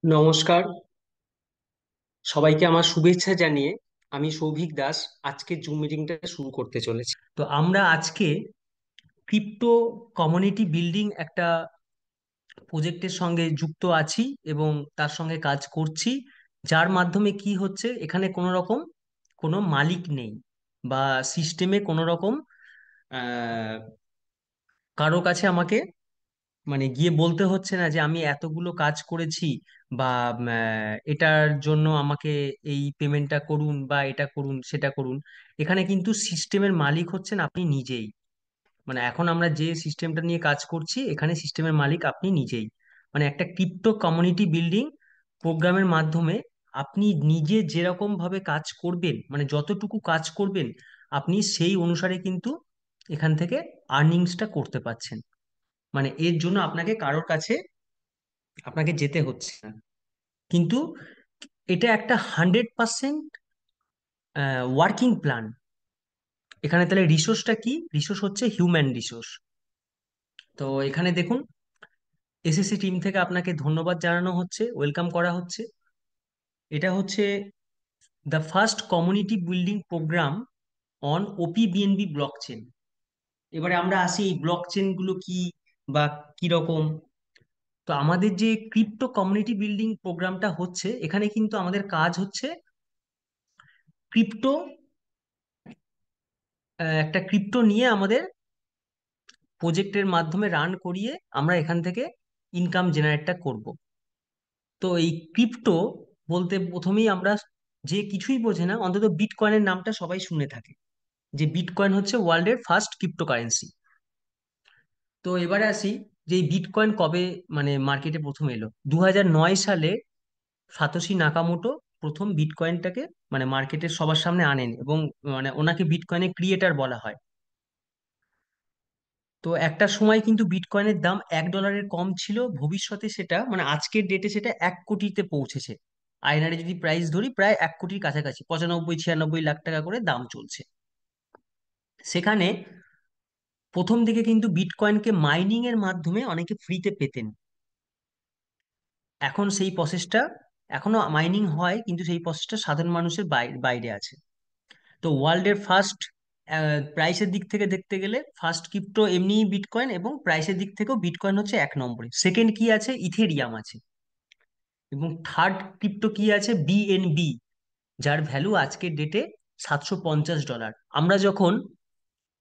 নমস্কার, সবাইকে আমার শুভেচ্ছা জানিয়ে আমি সৌভিক দাস আজকে জুম মিটিংটা শুরু করতে চলেছি। তো আমরা আজকে ক্রিপ্টো কমিউনিটি বিল্ডিং একটা প্রজেক্টের সঙ্গে যুক্ত আছি এবং তার সঙ্গে কাজ করছি, যার মাধ্যমে কি হচ্ছে, এখানে কোনো রকম কোনো মালিক নেই বা সিস্টেমে কোনো রকম আহ, কারো কাছে আমাকে মানে গিয়ে বলতে হচ্ছে না যে আমি এতগুলো কাজ করেছি বা এটার জন্য আমাকে এই পেমেন্টটা করুন বা এটা করুন সেটা করুন। এখানে কিন্তু সিস্টেমের মালিক হচ্ছেন আপনি নিজেই। মানে এখন আমরা যে সিস্টেমটা নিয়ে কাজ করছি, এখানে সিস্টেমের মালিক আপনি নিজেই। মানে একটা ক্রিপ্টো কমিউনিটি বিল্ডিং প্রোগ্রামের মাধ্যমে আপনি নিজে যেরকম ভাবে কাজ করবেন, মানে যতটুকু কাজ করবেন, আপনি সেই অনুসারে কিন্তু এখান থেকে আর্নিংসটা করতে পারছেন। মানে এর জন্য আপনাকে কারোর কাছে আপনাকে যেতে হচ্ছে না। কিন্তু এটা একটা 100% ওয়ার্কিং প্ল্যান। এখানে তাহলে রিসোর্সটা কি? রিসোর্স হচ্ছে হিউম্যান রিসোর্স। তো এখানে দেখুন, এসএসসি টিম থেকে আপনাকে ধন্যবাদ জানানো হচ্ছে, ওয়েলকাম করা হচ্ছে। এটা হচ্ছে the first community building program on OP BNB blockchain. এবারে আমরা আসি এই ব্লক চেন গুলো কি বা কি রকম। তো আমাদের যে ক্রিপ্টো কমিউনিটি বিল্ডিং প্রোগ্রামটা হচ্ছে, এখানে কিন্তু আমাদের কাজ হচ্ছে ক্রিপ্টো, একটা ক্রিপ্টো নিয়ে আমাদের প্রজেক্টের মাধ্যমে রান করিয়ে আমরা এখান থেকে ইনকাম জেনারেটটা করব। তো এই ক্রিপ্টো বলতে প্রথমেই আমরা, যে কিছুই বোঝে না, অন্তত বিটকয়েনের নামটা সবাই শুনে থাকে, যে বিটকয়েন হচ্ছে ওয়ার্ল্ডের ফার্স্ট ক্রিপ্টো কারেন্সি। তো এবারে আসি যে এই বিটকয়েন কবে মানে মার্কেটে প্রথম এলো। 2009 সালে সাতোশি নাকামোটো প্রথম বিটকয়েনটাকে মানে মার্কেটের সবার সামনে আনেন, এবং মানে ওনাকে বিটকয়েনের ক্রিয়েটার বলা হয়। তো একটা সময় কিন্তু বিটকয়েনের দাম $1 কম ছিল, ভবিষ্যতে সেটা মানে আজকের ডেটে সেটা 1 কোটিতে পৌঁছেছে। আয়নারে যদি প্রাইস ধরি, প্রায় 1 কোটির কাছাকাছি, 95-96 লাখ টাকা করে দাম চলছে। সেখানে প্রথম দিকে কিন্তু বিটকয়েনকে মাইনিং এর মাধ্যমে অনেকে ফ্রিতে পেতেন। এখন সেই প্রসেসটা, এখনো মাইনিং হয় কিন্তু সেই প্রসেসটা সাধারণ মানুষের বাইরে আছে। তো ওয়ার্ল্ডের ফার্স্ট, প্রাইসের দিক থেকে দেখতে গেলে ফার্স্ট ক্রিপ্টো এমনি বিটকয়েন, এবং প্রাইসের দিক থেকেও বিটকয়েন হচ্ছে 1 নম্বরে। সেকেন্ড কি আছে? ইথেরিয়াম আছে। এবং থার্ড ক্রিপ্টো কি আছে? বিএনবি, যার ভ্যালু আজকের ডেটে $750। আমরা যখন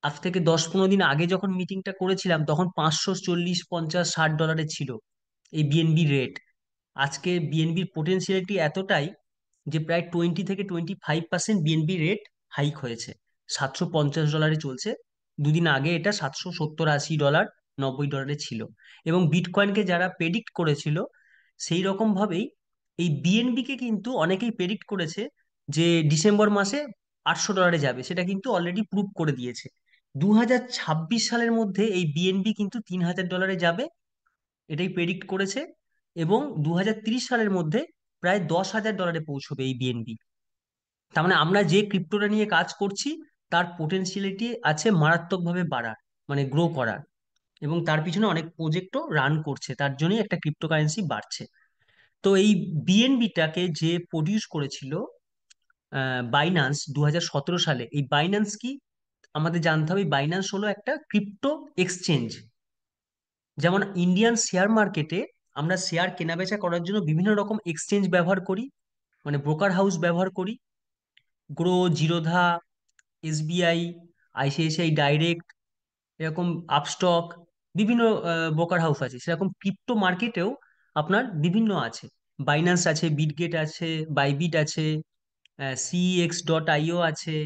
আজ থেকে 10-15 দিন আগে যখন মিটিংটা করেছিলাম, তখন 540, 50, 60 ডলারে ছিল এই বিএনবি রেট। আজকে বিএনবির পোটেনশিয়ালিটি এতটাই যে প্রায় 20 থেকে 25% বিএনবি রেট হাইক হয়েছে, $750 চলছে। দুদিন আগে এটা 770, 80 ডলার, 90 ডলারে ছিল। এবং বিটকয়েনকে যারা প্রেডিক্ট করেছিল, সেই রকম ভাবেই এই বিএনবি কে কিন্তু অনেকেই প্রেডিক্ট করেছে যে ডিসেম্বর মাসে $800 যাবে, সেটা কিন্তু অলরেডি প্রুভ করে দিয়েছে। 2026 সালের মধ্যে এই বিএনবি কিন্তু $3000 যাবে, এটাই প্রেডিক্ট করেছে। এবং 2030 সালের মধ্যে প্রায় $10,000 পৌঁছবে এই বিএনবি। তার মানে আমরা যে ক্রিপ্টোটা নিয়ে কাজ করছি, তার পোটেনশিয়ালিটি আছে মারাত্মকভাবে বাড়ার, মানে গ্রো করার। এবং তার পিছনে অনেক প্রজেক্টও রান করছে, তার জন্যই একটা ক্রিপ্টোকারেন্সি বাড়ছে। তো এই বিএনবিটাকে যে প্রডিউস করেছিল বাইন্যান্স 2017 সালে, এই বাইন্যান্স কি আমাদের জানতে হবে। বাইন্যান্স হলো একটা ক্রিপ্টো এক্সচেঞ্জ। যেমন ইন্ডিয়ান শেয়ার মার্কেটে আমরা শেয়ার কেনাবেচা করার জন্য বিভিন্ন রকম এক্সচেঞ্জ ব্যবহার করি, মানে ব্রোকার হাউস ব্যবহার করি। Grow, Zerodha, SBI, ICICI direct, এরকম আপস্টক, বিভিন্ন ব্রোকার হাউস আছে। সেরকম ক্রিপ্টো মার্কেটেও আপনার বিভিন্ন আছে। বাইন্যান্স আছে, বিটগেট আছে, বাইবিট আছে, CEX.io আছে,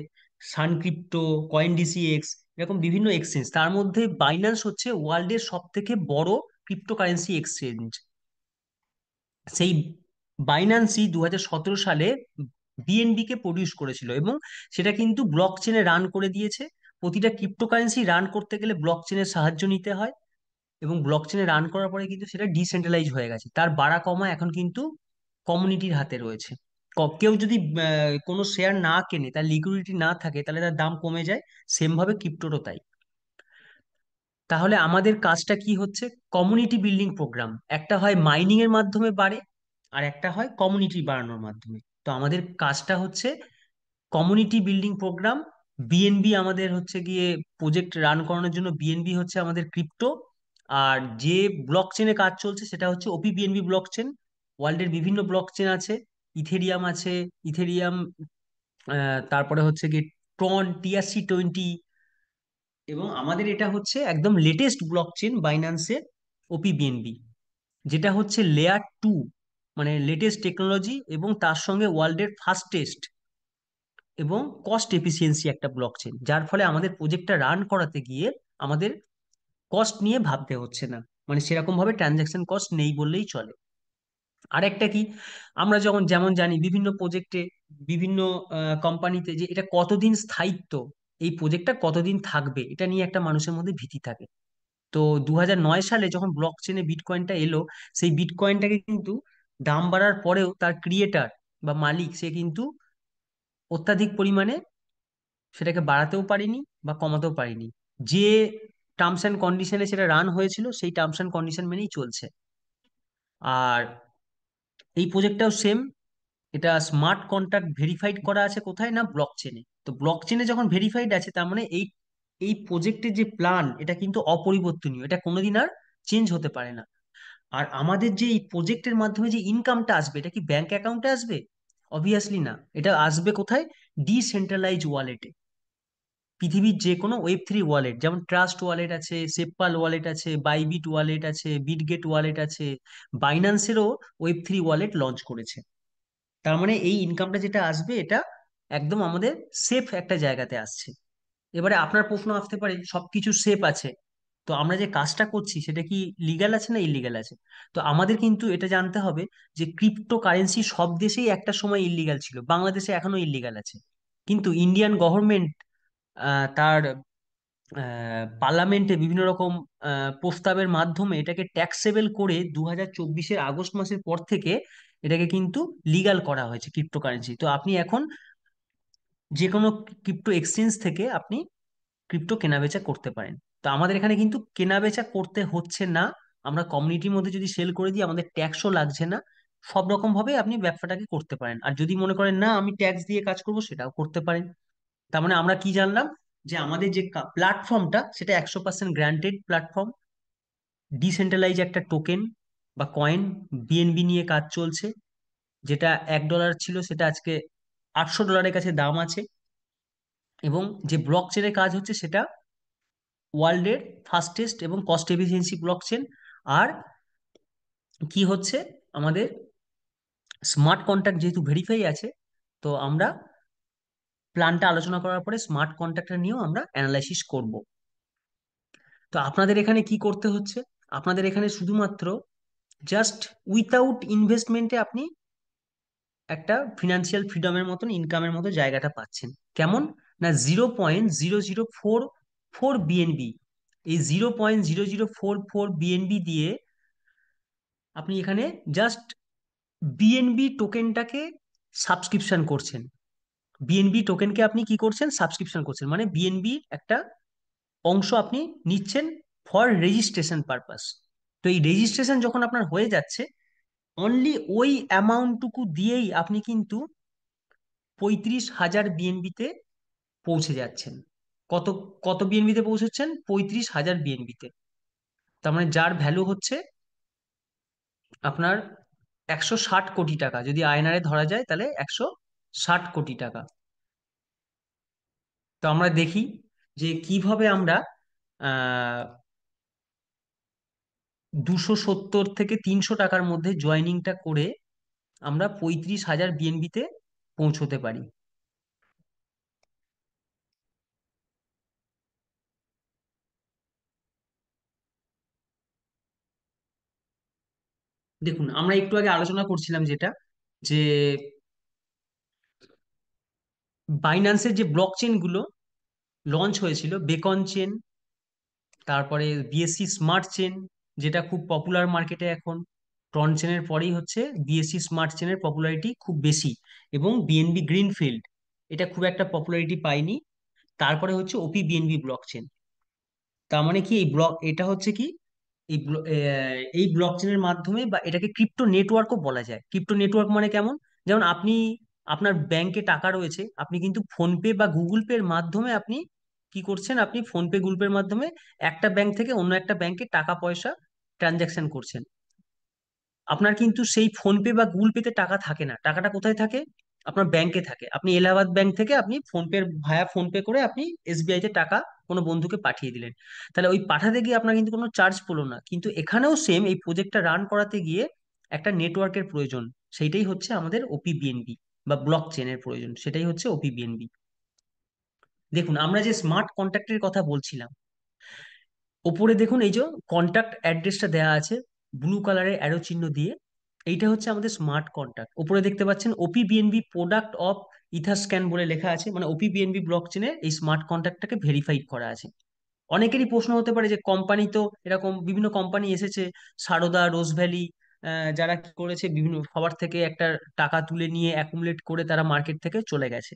সান ক্রিপ্টো, কয়েন ডিসিএক্স, এরকম বিভিন্ন এক্সচেঞ্জ। তার মধ্যে বাইন্যান্স হচ্ছে ওয়ার্ল্ডের সব থেকে বড় ক্রিপ্টোকারেন্সি এক্সচেঞ্জ। সেই বাইন্যান্সই 2017 সালে বিএনবি কে প্রডিউস করেছিল, এবং সেটা কিন্তু ব্লক চেনে রান করে দিয়েছে। প্রতিটা ক্রিপ্টোকারেন্সি রান করতে গেলে ব্লক চেনের সাহায্য নিতে হয়, এবং ব্লক চেনে রান করার পরে কিন্তু সেটা ডিসেন্ট্রালাইজ হয়ে গেছে। তার বাড়া কমা এখন কিন্তু কমিউনিটির হাতে রয়েছে। কেউ যদি কোনো শেয়ার না কেনে, তার লিকুইডিটি না থাকে, তাহলে তার দাম কমে যায়। সেম ভাবে ক্রিপ্টোরও তাই। তাহলে আমাদের কাজটা কি হচ্ছে? Community building program. একটা হয় মাইনিং এর মাধ্যমে বাড়ে, আর একটা হয় কমিউনিটি বাড়ানোর মাধ্যমে। তো আমাদের কাজটা হচ্ছে কমিউনিটি বিল্ডিং প্রোগ্রাম। বিএনবি আমাদের হচ্ছে গিয়ে প্রজেক্ট রান করানোর জন্য বিএনবি হচ্ছে আমাদের ক্রিপ্টো। আর যে ব্লক চেনে কাজ চলছে সেটা হচ্ছে ওপি বিএনবি ব্লক চেন। ওয়ার্ল্ডের বিভিন্ন ব্লক চেন আছে, ইথেরিয়াম আছে, ইথেরিয়াম, তারপরে হচ্ছে গিয়ে ট্রন, TRC-20। এবং আমাদের এটা হচ্ছে একদম লেটেস্ট ব্লক চেন বাইন্যান্সের ওপি বিএনবি, যেটা হচ্ছে লেয়ার 2, মানে লেটেস্ট টেকনোলজি এবং তার সঙ্গে ওয়ার্ল্ডের ফাস্টেস্ট এবং কস্ট এফিসিয়েন্সি একটা ব্লক চেন, যার ফলে আমাদের প্রজেক্টটা রান করাতে গিয়ে আমাদের কস্ট নিয়ে ভাবতে হচ্ছে না, মানে সেরকম ভাবে ট্রানজাকশন কস্ট নেই বললেই চলে। আর একটা কি, আমরা যখন যেমন জানি বিভিন্ন প্রজেক্টে, বিভিন্ন কোম্পানিতে, যে এটা কতদিন স্থায়িত্ব, এই প্রজেক্টটা কতদিন থাকবে, এটা নিয়ে একটা মানুষের মধ্যে ভীতি থাকে। তো 2009 সালে যখন ব্লক চেনে বিটকয়েনটা এলো, সেই বিটকয়েনটাকে কিন্তু দাম বাড়ার পরেও তার ক্রিয়েটার বা মালিক সে কিন্তু অত্যাধিক পরিমাণে সেটাকে বাড়াতেও পারিনি বা কমাতেও পারিনি। যে টার্মস অ্যান্ড কন্ডিশনে সেটা রান হয়েছিল সেই টার্মস অ্যান্ড কন্ডিশন মেনেই চলছে। আর এই প্রজেক্টটাও সেম, এটা স্মার্ট কন্ট্রাক্ট ভেরিফাইড করা আছে কোথায় না ব্লক চেনে। তো ব্লক চেনে যখন ভেরিফাইড আছে তার মানে এই এই প্রজেক্টের যে প্ল্যান এটা কিন্তু অপরিবর্তনীয়, এটা কোনোদিন আর চেঞ্জ হতে পারে না। আর আমাদের যে এই প্রজেক্টের মাধ্যমে যে ইনকামটা আসবে, এটা কি ব্যাংক অ্যাকাউন্টে আসবে? অবভিয়াসলি না, এটা আসবে কোথায়? ডিসেন্ট্রালাইজ ওয়ালেটে। পৃথিবীর যে কোনো ওয়েব 3 ওয়ালেট, যেমন ট্রাস্ট ওয়ালেট আছে, সেপপাল ওয়ালেট আছে, বাইবিট ওয়ালেট আছে, বিটগেট ওয়ালেট আছে, বাইন্যান্সেরও ওয়েব 3 ওয়ালেট লঞ্চ করেছে। তার মানে এই ইনকামটা যেটা আসবে এটা একদম আমাদের সেফ একটা জায়গাতে আসছে। এবারে আপনার প্রশ্ন আসতে পারে সবকিছু সেফ আছে, তো আমরা যে কাজটা করছি সেটা কি লিগ্যাল আছে না ইলিগাল আছে? তো আমাদের কিন্তু এটা জানতে হবে যে ক্রিপ্টো কারেন্সি সব দেশেই একটা সময় ইলিগাল ছিল, বাংলাদেশে এখনো ইলিগাল আছে। কিন্তু ইন্ডিয়ান গভর্নমেন্ট তার পার্লামেন্টে বিভিন্ন রকম প্রস্তাবের মাধ্যমে এটাকে ট্যাক্সেবল করে 2024-এর আগস্ট মাসের পর থেকে এটাকে কিন্তু লিগ্যাল করা হয়েছে ক্রিপ্টোকারেন্সি। তো আপনি এখন যে কোনো ক্রিপ্টো এক্সচেঞ্জ থেকে আপনি ক্রিপ্টো কেনাবেচা করতে পারেন। তো আমাদের এখানে কিন্তু কেনাবেচা করতে হচ্ছে না, আমরা কমিউনিটির মধ্যে যদি সেল করে দিই আমাদের ট্যাক্সও লাগছে না। সব রকম ভাবে আপনি ব্যবসাটাকে করতে পারেন, আর যদি মনে করেন না আমি ট্যাক্স দিয়ে কাজ করব সেটাও করতে পারেন। তার মানে আমরা কি জানলাম, যে আমাদের যে প্ল্যাটফর্মটা সেটা 100% গ্রান্টেড প্ল্যাটফর্ম, ডিসেন্ট্রালাইজ একটা টোকেন বা কয়েন বিএনবি নিয়ে কাজ চলছে, যেটা $1 ছিল সেটা আজকে $800 কাছে দাম আছে। এবং যে ব্লক চেনের কাজ হচ্ছে সেটা ওয়ার্ল্ডের ফাস্টেস্ট এবং কস্ট এফিসিয়েন্সি ব্লক চেন। আর কি হচ্ছে, আমাদের স্মার্ট কন্ট্রাক্ট যেহেতু ভেরিফাই আছে, তো আমরা প্ল্যানটা আলোচনা করার পরে স্মার্ট কন্ট্রাক্টটা নিয়েও আমরা অ্যানালাইসিস করব। তো আপনাদের এখানে কি করতে হচ্ছে, আপনাদের এখানে শুধুমাত্র জাস্ট উইথাউট ইনভেস্টমেন্টে আপনি একটা ফিনান্সিয়াল ফ্রিডমের মতন ইনকামের মতো জায়গাটা পাচ্ছেন। কেমন না, 0.0044 বিএনবি, এই 0.0044 বিএনবি দিয়ে আপনি এখানে জাস্ট বিএনবি টোকেনটাকে সাবস্ক্রিপশন করছেন। বিএনবি টোকেনকে আপনি কি করছেন, সাবস্ক্রিপশন করছেন, মানে বিএনবি একটা অংশ আপনি নিচ্ছেন ফর রেজিস্ট্রেশন পারপাস। তো এই রেজিস্ট্রেশন যখন আপনার হয়ে যাচ্ছে, অনলি ওই অ্যামাউন্টটুকু দিয়েই আপনি কিন্তু 35,000 বিএনবিতে পৌঁছে যাচ্ছেন। কত কত বিএনবিতে পৌঁছচ্ছেন? 35,000 বিএনবিতে। তার মানে যার ভ্যালু হচ্ছে আপনার 160 কোটি টাকা, যদি আয়নারে ধরা যায় তাহলে 160 কোটি টাকা। তো আমরা দেখি যে কিভাবে আমরা 270 থেকে 300 টাকার মধ্যে জয়নিংটা করে আমরা 35,000 বিএনবিতে পৌঁছতে পারি। দেখুন, আমরা একটু আগে আলোচনা করছিলাম যেটা, যে বাইন্যান্সের যে ব্লক চেন গুলো লঞ্চ হয়েছিল, বেকন চেন, তারপরে বিএসসি স্মার্ট চেন, যেটা খুব পপুলার মার্কেটে এখন। ট্রন চেনের পরেই হচ্ছে বিএসসি স্মার্ট চেনের পপুলারিটি খুব বেশি। এবং বিএনবি গ্রিনফিল্ড, এটা খুব একটা পপুলারিটি পায়নি। তারপরে হচ্ছে ওপি বিএনবি ব্লক চেন। তার মানে কি, এই ব্লক এটা হচ্ছে কি এই এই ব্লক চেনের মাধ্যমে, বা এটাকে ক্রিপ্টো নেটওয়ার্কও বলা যায়। ক্রিপ্টো নেটওয়ার্ক মানে কেমন? যেমন আপনি, আপনার ব্যাংকে টাকা রয়েছে, আপনি কিন্তু ফোনপে বা গুগল পে এর মাধ্যমে আপনি কি করছেন, আপনি ফোনপে গুগল পে এর মাধ্যমে একটা ব্যাংক থেকে অন্য একটা ব্যাংকে টাকা পয়সা ট্রানজাকশন করছেন। আপনার কিন্তু সেই ফোনপে বা গুগল পেতে টাকা থাকে না, টাকাটা কোথায় থাকে? আপনার ব্যাংকে থাকে। আপনি এলাহাবাদ ব্যাংক থেকে আপনি ফোনপে, ভায়া ফোনপে করে আপনি এসবিআই তে টাকা কোনো বন্ধুকে পাঠিয়ে দিলেন। তাহলে ওই পাঠাতে গিয়ে আপনার কিন্তু কোনো চার্জ পড়লো না, কিন্তু এখানেও সেম, এই প্রজেক্টটা রান করাতে গিয়ে একটা নেটওয়ার্কের প্রয়োজন। সেইটাই হচ্ছে আমাদের ওপিবিএনবি, বা ব্লক চেনের প্রয়োজন, সেটাই হচ্ছে ওপিবিএনবি। দেখুন, আমরা যে স্মার্ট কন্ট্যাক্টের কথা বলছিলাম, ওপরে দেখুন এই যে কন্টাক্ট অ্যাড্রেসটা দেওয়া আছে ব্লু কালারের অ্যারো চিহ্ন দিয়ে, এইটা হচ্ছে আমাদের স্মার্ট কন্টাক্ট। ওপরে দেখতে পাচ্ছেন ওপিবিএনবি প্রোডাক্ট অফ ইথারস্ক্যান বলে লেখা আছে, মানে ওপিবিএনবি ব্লক চেনে এই স্মার্ট কন্ট্যাক্টটাকে ভেরিফাইড করা আছে। অনেকেরই প্রশ্ন হতে পারে যে কোম্পানি তো এরকম বিভিন্ন কোম্পানি এসেছে, সারদা, রোজ ভ্যালি, যারা কি করেছে বিভিন্ন সবার থেকে একটা টাকা তুলে নিয়ে অ্যাকুমুলেট করে তারা মার্কেট থেকে চলে গেছে।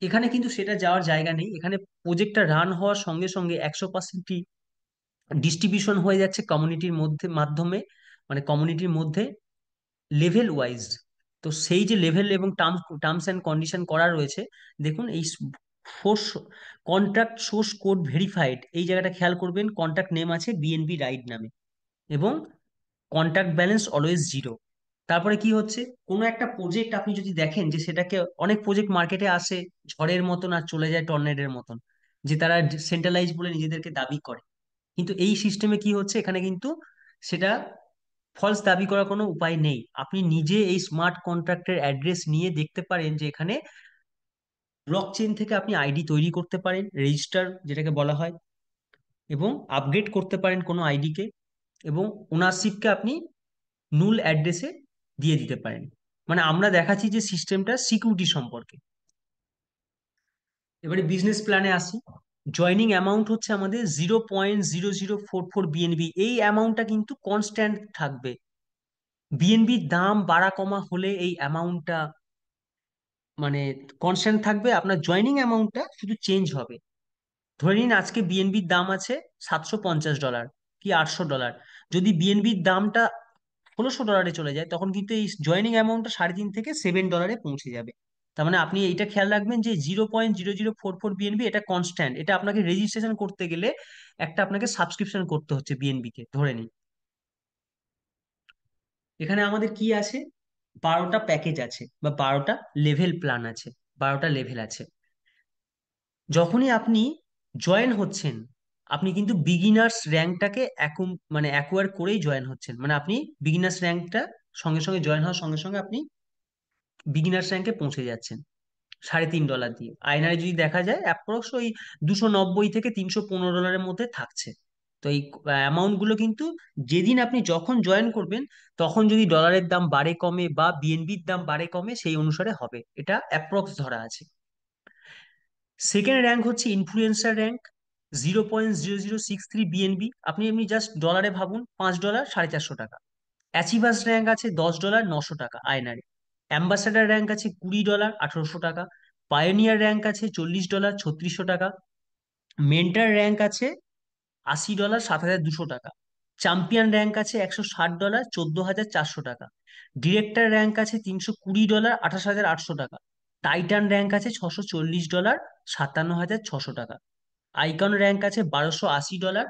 এখানে কিন্তু সেটা যাওয়ার জায়গা নেই। এখানে প্রজেক্টটা রান হওয়ার সঙ্গে সঙ্গে 100% ডিস্ট্রিবিউশন হয়ে যাচ্ছে কমিউনিটির মধ্যে মাধ্যমে, মানে কমিউনিটির মধ্যে লেভেল ওয়াইজ। তো সেই যে লেভেল এবং টার্মস অ্যান্ড কন্ডিশন করা রয়েছে, দেখুন এই force contract source code verified, এই জায়গাটা খেয়াল করবেন। কন্ট্রাক্ট নেম আছে বিএনবি রাইড নামে, এবং কন্ট্রাক্ট ব্যালেন্স অলওয়েজ জিরো। তারপরে কি হচ্ছে, কোনো একটা প্রজেক্ট আপনি যদি দেখেন যে সেটাকে, অনেক প্রজেক্ট মার্কেটে আসে ঝড়ের মতন আর চলে যায় টর্নেডোর মতন, যে তারা সেন্ট্রালাইজ বলে নিজেদেরকে দাবি করে। কিন্তু এই সিস্টেমে কি হচ্ছে, এখানে কিন্তু সেটা ফলস দাবি করার কোনো উপায় নেই। আপনি নিজে এই স্মার্ট কন্ট্রাক্টের অ্যাড্রেস নিয়ে দেখতে পারেন যে এখানে ব্লক চেইন থেকে আপনি আইডি তৈরি করতে পারেন, রেজিস্টার যেটাকে বলা হয়, এবং আপগ্রেড করতে পারেন কোনো আইডিকে, এবং ওনারশিপকে আপনি নুল অ্যাড্রেসে দিয়ে দিতে পারেন। মানে আমরা দেখাচ্ছি যে সিস্টেমটা সিকিউরিটি সম্পর্কে। এবারে বিজনেস প্ল্যানে আসি। জয়নিং অ্যামাউন্ট হচ্ছে আমাদের 0.0044 বিএনবি, এই অ্যামাউন্টটা কিন্তু কনস্ট্যান্ট থাকবে। বিএনবির দাম বাড়া কমা হলে এই অ্যামাউন্টটা মানে কনস্ট্যান্ট থাকবে, আপনার জয়নিং অ্যামাউন্টটা শুধু চেঞ্জ হবে। ধরে নিন আজকে বিএনবির দাম আছে $750 কি $800, যদি বিএনবির দামটা $1600 চলে যায়, তখন কিন্তু এই জয়নিং অ্যামাউন্টটা 3.5 থেকে $7 পৌঁছে যাবে। তার মানে আপনি এইটা খেয়াল রাখবেন যে 0.0044 বিএনবি এটা কনস্ট্যান্ট, এটা আপনাকে রেজিস্ট্রেশন করতে গেলে একটা আপনাকে সাবস্ক্রিপশন করতে হচ্ছে বিএনবি কে, ধরে নিন। এখানে আমাদের কি আছে, 12টা প্যাকেজ আছে, বা 12টা লেভেল প্ল্যান আছে, 12টা লেভেল আছে। যখনই আপনি জয়েন হচ্ছেন, আপনি কিন্তু বিগিনার্স র্যাঙ্কটাকে মানে অ্যাকোয়ার করেই জয়েন হচ্ছেন। মানে আপনি বিগিনার্স র্যাঙ্কটা সঙ্গে সঙ্গে জয়েন হওয়ার সঙ্গে সঙ্গে আপনি বিগিনার্স র্যাঙ্কে পৌঁছে যাচ্ছেন $3.5 দিয়ে। আয়নারে যদি দেখা যায় অ্যাপ্রক্স ওই 290 থেকে $315 মধ্যে থাকছে। তো এই অ্যামাউন্ট গুলো কিন্তু যেদিন আপনি যখন জয়েন করবেন, তখন যদি ডলারের দাম বাড়ে কমে বা বিএনবির দাম বাড়ে কমে সেই অনুসারে হবে, এটা অ্যাপ্রক্স ধরা আছে। সেকেন্ড র্যাঙ্ক হচ্ছে ইনফ্লুয়েন্সার র্যাঙ্ক, 0.0063 বিএনবি। আপনি এমনি জাস্ট ডলারে ভাবুন, $5, 450 টাকা। অ্যাচিভার্স র্যাঙ্ক আছে $10, 900 টাকা আয়নারে। অ্যাম্বাসাডার র্যাঙ্ক আছে $20, 1800 টাকা। পায়োনিয়ার র্যাঙ্ক আছে $40, 3600 টাকা। মেন্টার র্যাঙ্ক আছে $80, 7200 টাকা। চ্যাম্পিয়ন র্যাঙ্ক আছে $160, 14,400 টাকা। ডিরেক্টর র্যাঙ্ক আছে $320, 28,800 টাকা। টাইটান র্যাঙ্ক আছে $640, 57,600 টাকা। আইকন র্যাঙ্ক আছে $1280,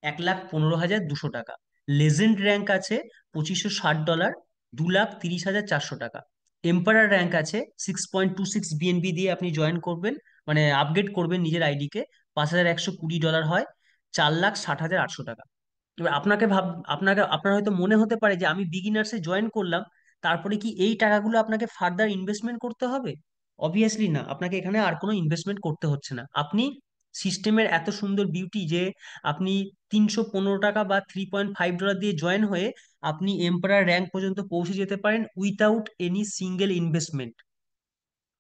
1,15,200 টাকা। লেজেন্ড র্যাঙ্ক আছে $2560, 2,30,400 টাকা। এম্পারার র্যাঙ্ক আছে 6.26 বিএনবি দিয়ে আপনি জয়েন করবেন, মানে আপগ্রেড করবেন নিজের আইডি কে, $5,120 হয়, 4,60,800 টাকা। এবার আপনার হয়তো মনে হতে পারে যে আমি বিগিনার্সে জয়েন করলাম, তারপরে কি এই টাকাগুলো আপনাকে ফার্দার ইনভেস্টমেন্ট করতে হবে? অবভিয়াসলি না, আপনাকে এখানে আর কোনো ইনভেস্টমেন্ট করতে হচ্ছে না। আপনি সিস্টেমের এত সুন্দর বিউটি যে আপনি $315 বা $3.5 দিয়ে জয়েন হয়ে আপনি এম্পারার র্যাঙ্ক পর্যন্ত পৌঁছে যেতে পারেন উইথাউট এনি সিঙ্গেল ইনভেস্টমেন্ট।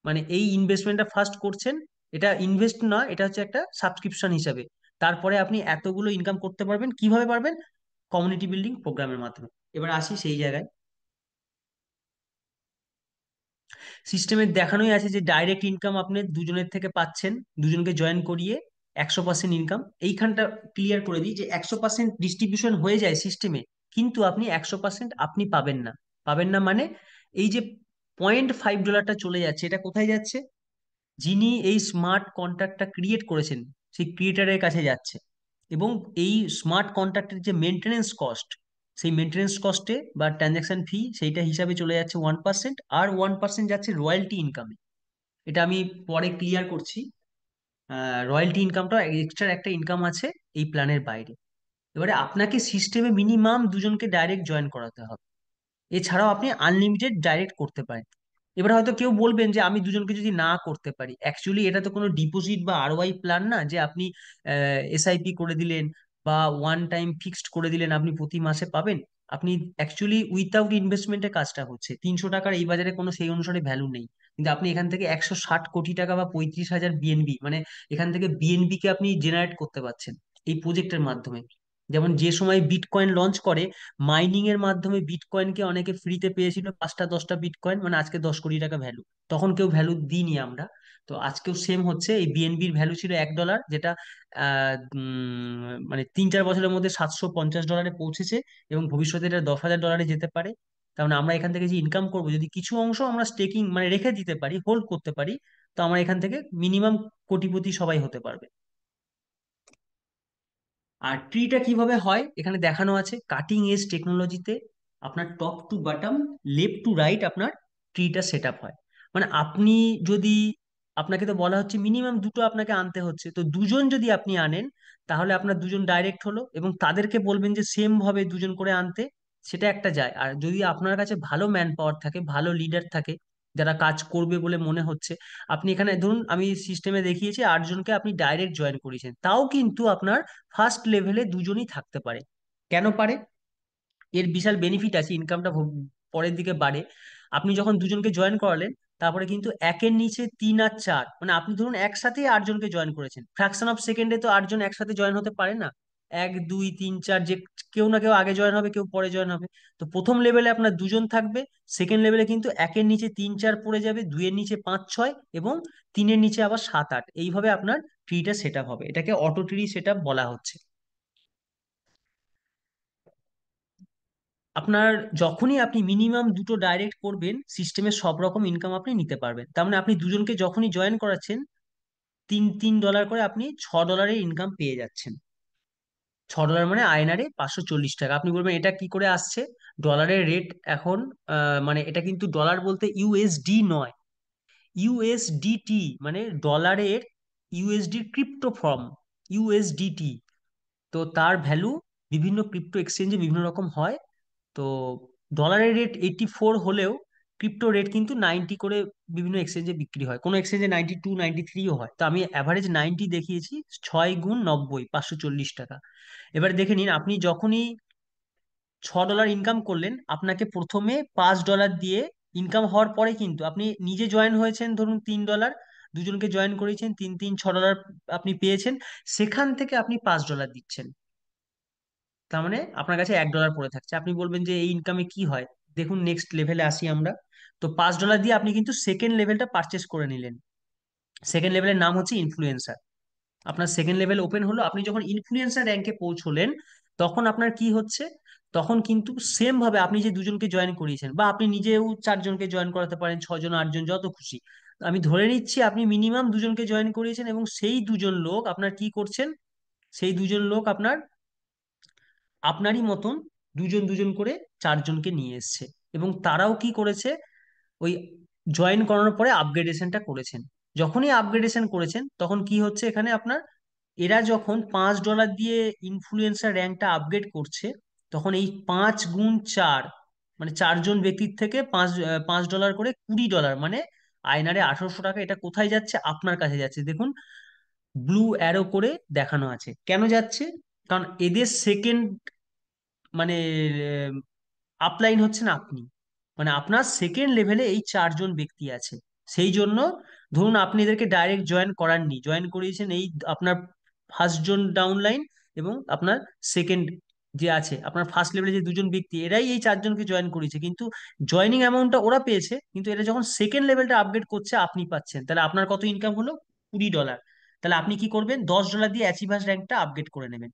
মানে এই ইনভেস্টমেন্টটা ফার্স্ট করছেন, এটা ইনভেস্ট না, এটা হচ্ছে একটা সাবস্ক্রিপশন হিসাবে। তারপরে আপনি এতগুলো ইনকাম করতে পারবেন, কিভাবে পারবেন? কমিউনিটি বিল্ডিং প্রোগ্রামের মাধ্যমে। এবার আসি সেই জায়গায়, সিস্টেমে দেখানোই আছে যে ডাইরেক্ট ইনকাম আপনি দুজনের থেকে পাচ্ছেন, দুজনকে জয়েন করিয়ে 100% ইনকাম। এইখানটা ক্লিয়ার করে দিই যে 100% ডিস্ট্রিবিউশন হয়ে যায় সিস্টেমে, কিন্তু আপনি 100% আপনি পাবেন না। পাবেন না মানে, এই যে $0.5 চলে যাচ্ছে, এটা কোথায় যাচ্ছে? যিনি এই স্মার্ট কন্ট্রাক্টটা ক্রিয়েট করেছেন সেই ক্রিয়েটারের কাছে যাচ্ছে। এবং এই স্মার্ট কন্ট্রাক্টের যে মেনটেনেন্স কস্ট, সেই মেনটেনেন্স কস্টে বা ট্রানজাকশন ফি সেইটা হিসাবে চলে যাচ্ছে 1%, আর 1% যাচ্ছে রয়্যালটি ইনকামে। এটা আমি পরে ক্লিয়ার করছি। রয়্যালটি ইনকামটা এক্সট্রা একটা ইনকাম আছে এই প্ল্যানের বাইরে। এবারে আপনাকে সিস্টেমে মিনিমাম দুজনকে ডাইরেক্ট জয়েন করাতে হবে, এছাড়াও আপনি আনলিমিটেড ডাইরেক্ট করতে পারেন। এবার হয়তো কেউ বলবেন যে আমি দুজনকে যদি না করতে পারি, অ্যাকচুয়ালি এটা তো কোনো ডিপোজিট বা আরওআই প্ল্যান না যে আপনি এসআইপি করে দিলেন বা ওয়ান টাইম ফিক্সড করে দিলেন আপনি প্রতি মাসে পাবেন। আপনি অ্যাকচুয়ালি উইথাউট ইনভেস্টমেন্টে কাজটা হচ্ছে। 300 টাকার এই বাজারে কোনো সেই অনুসারে ভ্যালু নেই, কিন্তু আপনি এখান থেকে 160 কোটি টাকা বা 35,000 বিএনবি, মানে এখান থেকে বিএনবি কে আপনি জেনারেট করতে পারছেন এই প্রজেক্টের মাধ্যমে। যেমন যে সময় বিটকয়েন লঞ্চ করে, মাইনিং এর মাধ্যমে বিটকয়েনকে অনেকে ফ্রিতে পেয়েছিল, 5টা 10টা বিটকয়েন মানে আজকে 10 কোটি টাকা ভ্যালু। তখন কেউ ভ্যালু দিইনি আমরা। তো আজকেও সেম হচ্ছে, এই বিএনবির ভ্যালু ছিল $1, যেটা মানে 3-4 বছরের মধ্যে $750 পৌঁছেছে, এবং ভবিষ্যতে এটা $10,000 যেতে পারে। তার মানে আমরা এখান থেকে যে ইনকাম করবো, যদি কিছু অংশ আমরা স্টেকিং মানে রেখে দিতে পারি, হোল্ড করতে পারি, তো আমরা এখান থেকে মিনিমাম কোটিপতি সবাই হতে পারবে। আর ট্রিটা কিভাবে হয় এখানে দেখানো আছে, কাটিং এজ টেকনোলজিতে আপনার top to bottom, left to right আপনার ট্রিটা সেট আপ হয়। মানে আপনি যদি, আপনাকে তো বলা হচ্ছে মিনিমাম দুটো আপনাকে আনতে হচ্ছে, তো দুজন যদি আপনি আনেন তাহলে আপনার দুজন ডাইরেক্ট হলো, এবং তাদেরকে বলবেন যে সেম ভাবে দুজন করে আনতে, সেটা একটা যায়। আর যদি আপনার কাছে ভালো ম্যান পাওয়ার থাকে, ভালো লিডার থাকে যারা কাজ করবে বলে মনে হচ্ছে, আপনি এখানে ধরুন আমি সিস্টেমে দেখিয়েছি 8জনকে আপনি ডাইরেক্ট জয়েন করিয়েছেন, তাও কিন্তু আপনার ফার্স্ট লেভেলে দুজনই থাকতে পারে। কেন পারে? এর বিশাল বেনিফিট আছে, ইনকামটা পরের দিকে বাড়ে। আপনি যখন দুজনকে জয়েন করালেন, তারপরে কিন্তু একের নিচে 3 আর 4, মানে আপনি ধরুন একসাথে 8জনকে জয়েন করেছেন, ফ্র্যাকশন অফ সেকেন্ডে তো 8জন একসাথে জয়েন হতে পারে না। 1 2 3 4, যে কেউ না কেউ আগে জয়েন হবে, কেউ পরে জয়েন হবে। তো প্রথম লেভেলে আপনার দুজন থাকবে, সেকেন্ড লেভেলে কিন্তু একের নিচে 3 4 পড়ে যাবে, দুইয়ের নিচে 5 6, এবং তিনের নিচে আবার 7 8, এইভাবে আপনার ট্রিটা সেট আপ হবে। এটাকে অটো ট্রি সেট আপ বলা হচ্ছে। আপনার যখনই আপনি মিনিমাম দুটো ডাইরেক্ট করবেন, সিস্টেমের সব রকম ইনকাম আপনি নিতে পারবেন। তার মানে আপনি দুজনকে যখনই জয়েন করাচ্ছেন, 3 3 ডলার করে আপনি $6 ইনকাম পেয়ে যাচ্ছেন। $6 মানে আয়নারে 540 টাকা। আপনি বলবেন এটা কি করে আসছে? ডলারের রেট এখন মানে এটা কিন্তু ডলার বলতে ইউএসডি নয়, ইউএসডিটি, মানে ডলারের ইউএসডি ক্রিপ্টো ফর্ম, ইউএসডিটি। তো তার ভ্যালু বিভিন্ন ক্রিপ্টো এক্সচেঞ্জে বিভিন্ন রকম হয়। তো ডলারের রেট 84 হলেও ক্রিপ্টো রেট কিন্তু 90 করে বিভিন্ন এক্সচেঞ্জে বিক্রি হয়, কোনো এক্সচেঞ্জে 92 93ও হয়। তো আমি অ্যাভারেজ 90 দেখিয়েছি। 6 × 90 540 টাকা। এবার দেখে নিন, আপনি যখনই $6 ইনকাম করলেন, আপনাকে প্রথমে $5 দিয়ে, ইনকাম হওয়ার পরে কিন্তু আপনি নিজে জয়েন হয়েছেন ধরুন $3, দুজনকে জয়েন করেছেন, 3 3 6 ডলার আপনি পেয়েছেন, সেখান থেকে আপনি $5 দিচ্ছেন। তার মানে আপনার কাছে $1 পড়ে থাকছে। আপনি বলবেন যে এই ইনকামে কি হয়? দেখুন নেক্সট লেভেলে আসি আমরা। তো $5 দিয়ে আপনি কিন্তু সেকেন্ড লেভেলটা পারচেস করে নিলেন। সেকেন্ড লেভেলের নাম হচ্ছে ইনফ্লুয়েন্সার। আপনার সেকেন্ড লেভেল ওপেন হলো, আপনি যখন ইনফ্লুয়েন্সার র্যাঙ্কে পৌঁছলেন, তখন আপনার কি হচ্ছে? তখন কিন্তু সেম ভাবে আপনি যে দুজনকে জয়েন করিয়েছেন, বা আপনি নিজেও 4জনকে জয়েন করাতে পারেন, 6 জন 8 জন যত খুশি। আমি ধরে নিচ্ছি আপনি মিনিমাম দুজনকে জয়েন করিয়েছেন, এবং সেই দুজন লোক আপনার কি করছেন? সেই দুজন লোক আপনার আপনারই মতন দুজন দুজন করে 4জনকে নিয়ে এসছে, এবং তারাও কি করেছে? ওই জয়েন করানোর পরে আপগ্রেডেশনটা করেছেন। যখনই আপগ্রেডেশন করেছেন তখন কি হচ্ছে এখানে আপনার, এরা যখন $5 দিয়ে ইনফ্লুয়েন্সার র্যাঙ্কটা আপগ্রেড করছে, তখন এই 5 × 4, মানে 4জন ব্যক্তির থেকে পাঁচ $5 করে $20, মানে আয়নারে 1800 টাকা। এটা কোথায় যাচ্ছে? আপনার কাছে যাচ্ছে। দেখুন ব্লু অ্যারো করে দেখানো আছে, কেন যাচ্ছে? কারণ এদের সেকেন্ড মানে আপলাইন হচ্ছেন আপনি, মানে আপনার সেকেন্ড লেভেলে এই 4জন ব্যক্তি আছে। সেই জন্য ধরুন আপনি এদেরকে ডাইরেক্ট জয়েন করাননি, জয়েন করিয়েছেন এই আপনার ফার্স্ট জন ডাউনলাইন, এবং আপনার সেকেন্ড যে আছে, আপনার ফার্স্ট লেভেলে যে দুজন ব্যক্তি, এরাই এই 4জনকে জয়েন করিয়েছে, কিন্তু জয়নিং অ্যামাউন্টটা ওরা পেয়েছে, কিন্তু এটা যখন সেকেন্ড লেভেলটা আপগ্রেড করছে আপনি পাচ্ছেন। তাহলে আপনার কত ইনকাম হলো? $20। তাহলে আপনি কি করবেন, $10 দিয়ে অ্যাচিভার্স র্যাঙ্কটা আপগ্রেড করে নেবেন,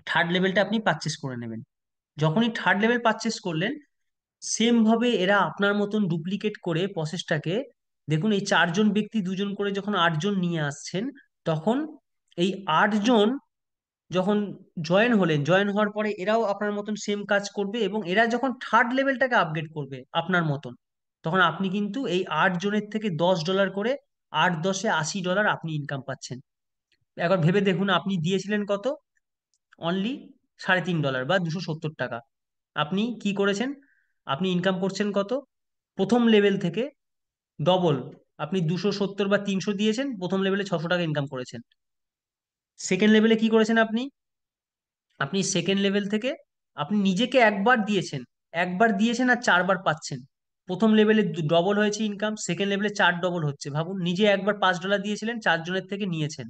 থার্ড লেভেলটা আপনি পারচেস করে নেবেন। যখনই থার্ড লেভেল পারচেস করলেন, সেম ভাবে এরা আপনার মতন ডুপ্লিকেট করে প্রসেসটাকে, দেখুন এই 4জন ব্যক্তি 2জন করে যখন 8জন নিয়ে আসছেন, তখন এই 8জন যখন জয়েন হওয়ার পরে এরাও আপনার মতন সেম কাজ করবে, এবং এরা যখন থার্ড লেভেলটাকে আপগ্রেড করবে আপনার মতন, তখন আপনি কিন্তু এই 8জনের থেকে $10 করে, 8 × 10 = $80 আপনি ইনকাম পাচ্ছেন। একবার ভেবে দেখুন, আপনি দিয়েছিলেন কত, অনলি $3.5 বা $270। আপনি কি করেছেন, আপনি ইনকাম করছেন কত, প্রথম লেভেল থেকে ডবল, আপনি 270 বা 300 দিয়েছেন, প্রথম লেভেলে $600 ইনকাম করেছেন। সেকেন্ড লেভেলে কি করেছেন আপনি, আপনি সেকেন্ড লেভেল থেকে আপনি নিজেকে একবার দিয়েছেন আর 4বার পাচ্ছেন। প্রথম লেভেলে ডবল হয়েছে ইনকাম, সেকেন্ড লেভেলে 4 ডবল হচ্ছে, ভাবুন, নিজে একবার $5 দিয়েছিলেন, 4জনের থেকে নিয়েছেন।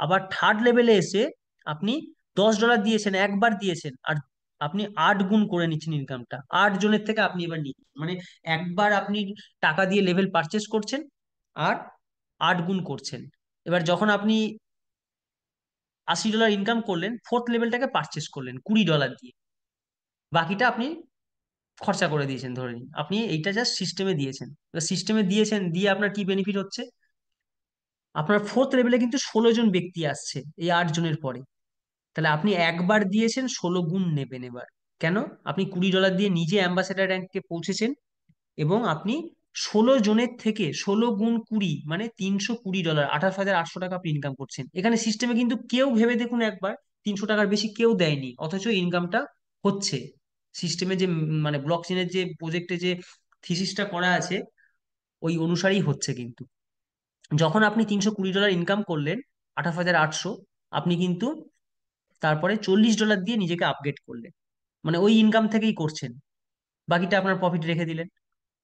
আবার থার্ড লেভেলে এসে আপনি $10 দিয়েছেন, একবার দিয়েছেন, আর আপনি 8 গুণ করে নিচ্ছেন ইনকামটা, 8জনের থেকে আপনি এবার নিচ্ছেন, মানে একবার আপনি টাকা দিয়ে লেভেল পারচেস করছেন, আর 8 গুণ করছেন। এবার যখন আপনি $80 ইনকাম করলেন, ফোর্থ লেভেলটাকে পারচেস করলেন $20 দিয়ে, বাকিটা আপনি খরচা করে দিয়েছেন, ধরে নিন আপনি এইটা জাস্ট সিস্টেমে দিয়েছেন। সিস্টেমে দিয়েছেন দিয়ে আপনার কি বেনিফিট হচ্ছে, আপনার ফোর্থ লেভেলে কিন্তু 16জন ব্যক্তি আসছে এই 8জনের পরে। তাহলে আপনি একবার দিয়েছেন, 16 গুণ নেবেন এবার। কেন, আপনি $20 দিয়ে নিজে অ্যাম্বাসেডার র্যাঙ্কে পৌঁছেছেন, এবং আপনি 16 জনের থেকে 16 গুণ 20 মানে $320, $28,800 আপনি ইনকাম করছেন। এখানে সিস্টেমে কিন্তু কেউ, ভেবে দেখুন একবার, 300 টাকার বেশি কেউ দেয়নি, অথচ ইনকামটা হচ্ছে। সিস্টেমে যে মানে ব্লক চেনের যে প্রজেক্টে যে থিসিসটা করা আছে, ওই অনুসারেই হচ্ছে কিন্তু। যখন আপনি $320 ইনকাম করলেন, 28,800, আপনি কিন্তু তারপরে $40 দিয়ে নিজেকে আপগ্রেড করলেন, মানে ওই ইনকাম থেকেই করছেন, বাকিটা আপনার প্রফিট রেখে দিলেন।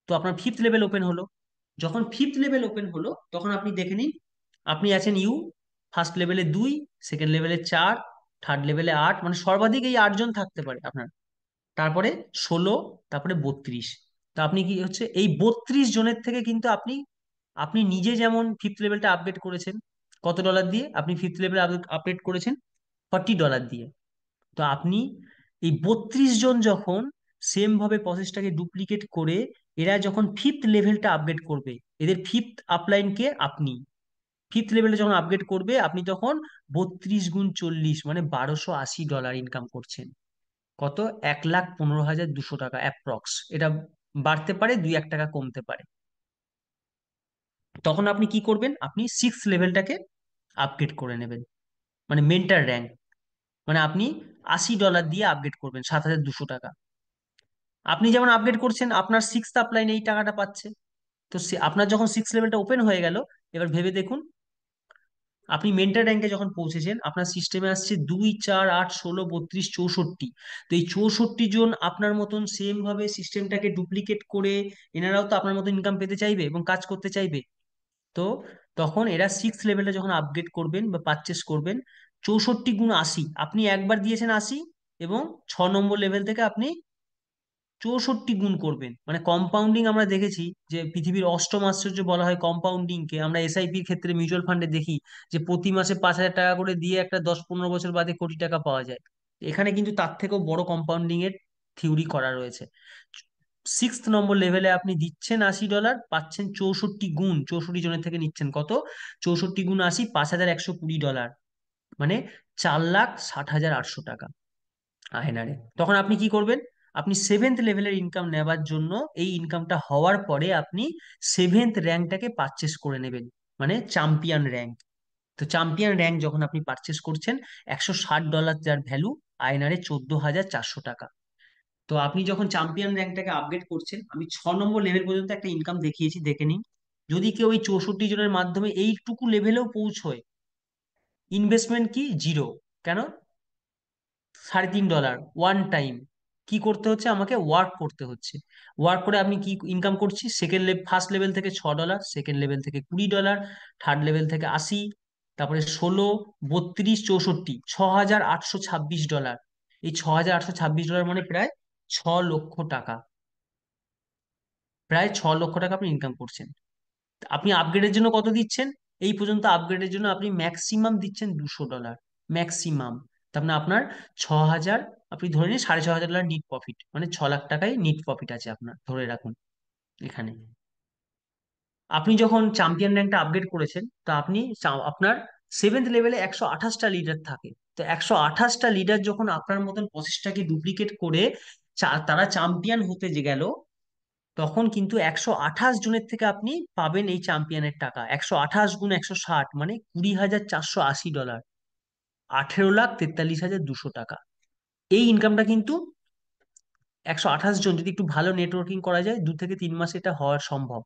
তো আপনার ফিফথ লেভেল ওপেন হলো। যখন ফিফথ লেভেল ওপেন হলো, তখন আপনি দেখে নিন, আপনি আছেন ফার্স্ট লেভেলে 2, সেকেন্ড লেভেলে 4, থার্ড লেভেলে 8, মানে সর্বাধিক এই 8জন থাকতে পারে আপনার, তারপরে 16, তারপরে 32। তো আপনি কি হচ্ছে, এই 32 জনের থেকে কিন্তু আপনি আপনি নিজে যেমন ফিফথ লেভেলটা আপডেট করেছেন, কত ডলার দিয়ে আপনি ফিফথ লেভেল আপডেট করেছেন, $40 দিয়ে। তো আপনি এই 32 জন যখন সেম ভাবে প্রসেসটাকে ডুপ্লিকেট করে, এরা যখন ফিফথ লেভেলটা আপগ্রেড করবে, এদের ফিফথ আপলাইন কে আপনি, ফিফথ লেভেলে যখন আপগ্রেড করবে, আপনি তখন 32 × 40 মানে $1,280 ইনকাম করছেন। কত, 1,15,200 টাকা অ্যাপ্রক্স। এটা বাড়তে পারে, 2-1 টাকা কমতে পারে। তখন আপনি কি করবেন, আপনি সিক্স লেভেলটাকে আপগ্রেড করে নেবেন, মানে মেন্টার র্যাঙ্ক, মানে আপনি $80 দিয়ে আপগ্রেড করবেন, 7,200 টাকা। আপনি যেমন আপগ্রেড করছেন, আপনার সিক্স আপ লাইন এই টাকাটা পাচ্ছে। তো আপনার যখন সিক্স লেভেলটা ওপেন হয়ে গেল, এবার ভেবে দেখুন, আপনি মেন্টার র্যাঙ্কে যখন পৌঁছেছেন, আপনার সিস্টেমে আসছে 2, 4, 8, 16, 32, 64। তো এই 64 জন আপনার মতন সেম ভাবে সিস্টেমটাকে ডুপ্লিকেট করে, এনারাও তো আপনার মতো ইনকাম পেতে চাইবে এবং কাজ করতে চাইবে। তো তখন এরা সিক্স লেভেলটা যখন আপগ্রেড করবেন বা পারচেস করবেন, 64 × 80, আপনি একবার দিয়েছেন 80, এবং 6 নম্বর লেভেল থেকে আপনি 64 গুণ করবেন, মানে কম্পাউন্ডিং। আমরা দেখেছি যে পৃথিবীর অষ্টম আশ্চর্য বলা হয় কম্পাউন্ডিং কে, আমরা এসআইপির ক্ষেত্রে মিউচুয়াল ফান্ডে দেখি যে প্রতি মাসে 5,000 টাকা করে দিয়ে একটা 10-15 বছর বাদে কোটি টাকা পাওয়া যায়। এখানে কিন্তু তার থেকেও বড় কম্পাউন্ডিং এর থিওরি করা রয়েছে। সিক্স নম্বর লেভেলে আপনি দিচ্ছেন $80, পাচ্ছেন 64 গুণ, 64 জনের থেকে নিচ্ছেন কত, 64 × 80, $5,120, মানে 4,60,800 টাকা আয়নারে। তখন আপনি কি করবেন, আপনি সেভেন্থ লেভেলের ইনকাম নেবার জন্য, এই ইনকামটা হওয়ার পরে আপনি সেভেন্থ র্যাঙ্কটাকে পারচেস করে নেবেন, মানে চ্যাম্পিয়ন র্যাঙ্ক। তো চ্যাম্পিয়ন র্যাঙ্ক যখন আপনি পারচেস করছেন, $160 যার ভ্যালু, আয়নারে 14,400 টাকা। তো আপনি যখন চ্যাম্পিয়ন র্যাঙ্কটাকে আপগ্রেড করছেন, আমি 6 নম্বর লেভেল পর্যন্ত একটা ইনকাম দেখিয়েছি, দেখে নিন। যদি কেউ এই 64 জনের মাধ্যমে এইটুকু লেভেলেও পৌঁছয়, ইনভেস্টমেন্ট কি, জিরো। কেন, $3.5 ওয়ান টাইম। কি করতে হচ্ছে, আমাকে ওয়ার্ক করতে হচ্ছে। ওয়ার্ক করে আপনি কি ইনকাম করছি, ফার্স্ট লেভেল থেকে $6, সেকেন্ড লেভেল থেকে $20, থার্ড লেভেল থেকে 80, তারপরে 16, 32, 64, $6,826। এই $6,826 মানে প্রায় 6 লক্ষ টাকা, প্রায় 6 লক্ষ টাকা আপনি ইনকাম করছেন। আপনি আপগ্রেডের জন্য কত দিচ্ছেন, এই পর্যন্ত আপগ্রেডের জন্য আপনি ম্যাক্সিমাম দিচ্ছেন $200, ম্যাক্সিমাম। তার মানে আপনার 6,000, আপনি ধরে নিন $6,500 নিট প্রফিট, মানে 6 লাখ টাকায় নিট প্রফিট আছে আপনার, ধরে রাখুন এখানে। আপনি যখন চ্যাম্পিয়ন র্যাঙ্কটা আপগ্রেড করেছেন, তো আপনি আপনার 7th লেভেলে 128টা লিডার থাকে। তো 128টা লিডার যখন আপনার মতন প্রসেসটাকে ডুপ্লিকেট করে তারা চ্যাম্পিয়ন হতে যে গেল, তখন কিন্তু 128 জনের থেকে আপনি পাবেন এই চ্যাম্পিয়নের টাকা। 128 × 160 মানে $20,480, 18,43,200 টাকা। এই ইনকামটা কিন্তু 128 জন যদি একটু ভালো নেটওয়ার্কিং করা যায়, 2 থেকে 3 মাসে এটা হওয়া সম্ভব।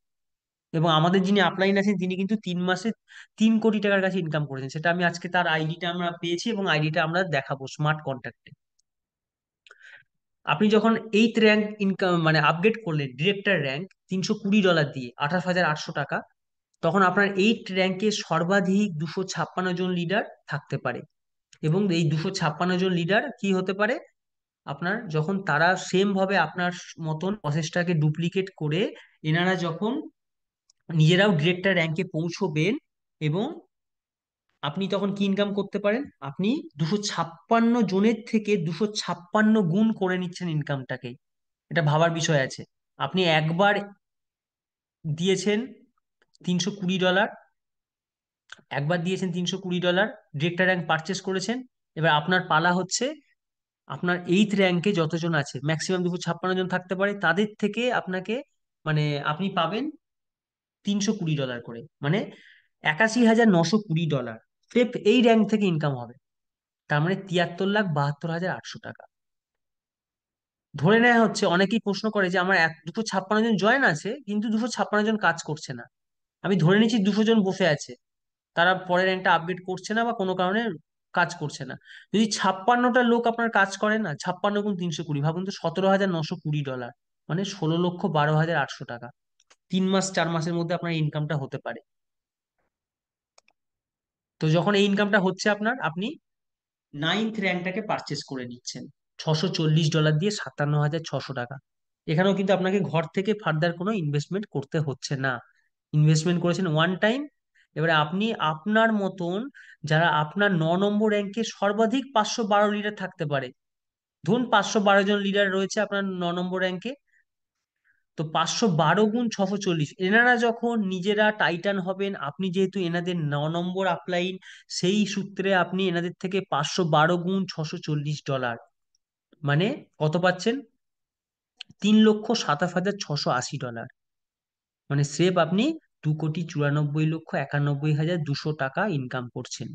এবং আমাদের যিনি আপলাইন আছেন তিনি কিন্তু 3 মাসে 3 কোটি টাকার কাছে ইনকাম করেছেন। সেটা আমি আজকে তার আইডিটা আমরা পেয়েছি এবং আইডিটা আমরা দেখাবো স্মার্ট কন্ট্যাক্টে। আপনি যখন 8th র্যাঙ্ক ইনকাম মানে আপগ্রেড করলেন ডিরেক্টর র্যাঙ্ক $320 দিয়ে 28,800 টাকা, তখন আপনার 8th র্যাঙ্কে সর্বাধিক 256 জন লিডার থাকতে পারে। এবং এই 256 জন লিডার কি হতে পারে, আপনার যখন তারা সেম ভাবে আপনার মতন প্রসেসটাকে ডুপ্লিকেট করে এনারা যখন নিজেরাও ডিরেক্টর র্যাঙ্কে পৌঁছবেন, এবং আপনি তখন কি ইনকাম করতে পারেন, আপনি 256 জনের থেকে 256 গুণ করে নিচ্ছেন ইনকামটাকে। এটা ভাবার বিষয় আছে। আপনি একবার দিয়েছেন $320, ডিরেক্টর র্যাঙ্ক পারচেস করেছেন। এবার আপনার পালা হচ্ছে, আপনার 8th র্যাঙ্কে যতজন আছে ম্যাক্সিমাম 256 জন থাকতে পারে, তাদের থেকে আপনাকে মানে আপনি পাবেন $320 করে, মানে $81,920 স্রেফ এই র্যাঙ্ক থেকে ইনকাম হবে। তার মানে 73,72,800 টাকা। ধরে নেওয়া হচ্ছে, অনেকেই প্রশ্ন করে যে আমার 256 জন জয়েন আছে কিন্তু 256 জন কাজ করছে না। আমি ধরে নিচ্ছি 200 জন বসে আছে, তারা পরের র্যাঙ্কটা আপডেট করছে না বা কোনো কারণে কাজ করছে না। যদি 56টা লোক আপনার কাজ করে না, 56 × 320 ভাবুন তো, $17,920, মানে 16,12,800 টাকা 3 মাস 4 মাসের মধ্যে আপনার ইনকামটা হতে পারে। তো যখন এই ইনকামটা হচ্ছে আপনার, আপনি 9th র্যাঙ্কটাকে পারচেস করে নিচ্ছেন $640 দিয়ে 57,600 টাকা। এখানেও কিন্তু আপনাকে ঘর থেকে ফার্দার কোনো ইনভেস্টমেন্ট করতে হচ্ছে না, ইনভেস্টমেন্ট করেছেন ওয়ান টাইম। এবারে আপনি আপনার মতন যারা আপনার 9 নম্বর র্যাঙ্কে সর্বাধিক 512 লিডার থাকতে পারে, ধরুন 512 জন লিডার রয়েছে আপনার 9 নম্বর র্যাঙ্কে, তো 512 × 640, এনারা যখন নিজেরা টাইটান হবেন, আপনি যেহেতু এনাদের 9 নম্বর আপলাইন, সেই সূত্রে আপনি এনাদের থেকে 512 × 640 ডলার, মানে কত পাচ্ছেন, $3,27,680, মানে স্রেফ আপনি 2,94,91,200 টাকা ইনকাম করছেন।